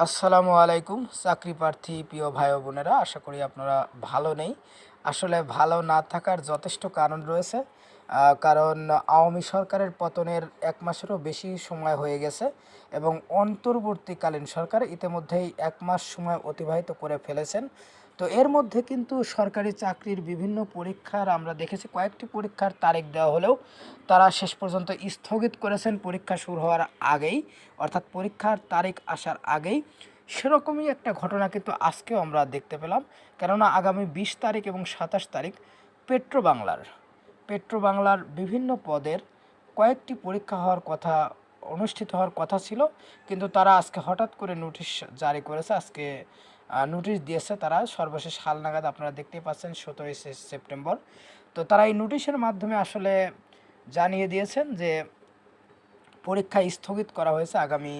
আসসালামু আলাইকুম চাকরি প্রার্থী প্রিয় ভাই ও বোনেরা, আশা করি আপনারা ভালো নেই। আসলে ভালো না থাকার যথেষ্ট কারণ রয়েছে। কারণ আওয়ামী সরকারের পতনের ১ মাসেরও বেশি সময় হয়ে গেছে এবং অন্তর্বর্তীকালীন সরকার ইতিমধ্যেই ১ মাস সময় অতিবাহিত করে ফেলেছেন। তো এর মধ্যে কিন্তু সরকারি চাকরির বিভিন্ন পরীক্ষার আমরা দেখেছি, কয়েকটি পরীক্ষার তারিখ দেওয়া হলেও তারা শেষ পর্যন্ত স্থগিত করেছেন পরীক্ষা শুরু হওয়ার আগেই, অর্থাৎ পরীক্ষার তারিখ আসার আগেই। সেরকমই একটা ঘটনা কিন্তু আজকেও আমরা দেখতে পেলাম। কেননা আগামী ২০ তারিখ এবং ২৭ তারিখ পেট্রো বাংলার বিভিন্ন পদের কয়েকটি পরীক্ষা হওয়ার কথা, অনুষ্ঠিত হওয়ার কথা ছিল। কিন্তু তারা আজকে হঠাৎ করে নোটিশ জারি করেছে। আজকে নোটিশ দিয়েছে তারা, সর্বশেষ হালনাগাদ আপনারা দেখতেই পাচ্ছেন ১৭ই সেপ্টেম্বর। তো তারা এই নোটিশের মাধ্যমে আসলে জানিয়ে দিয়েছেন যে পরীক্ষা স্থগিত করা হয়েছে আগামী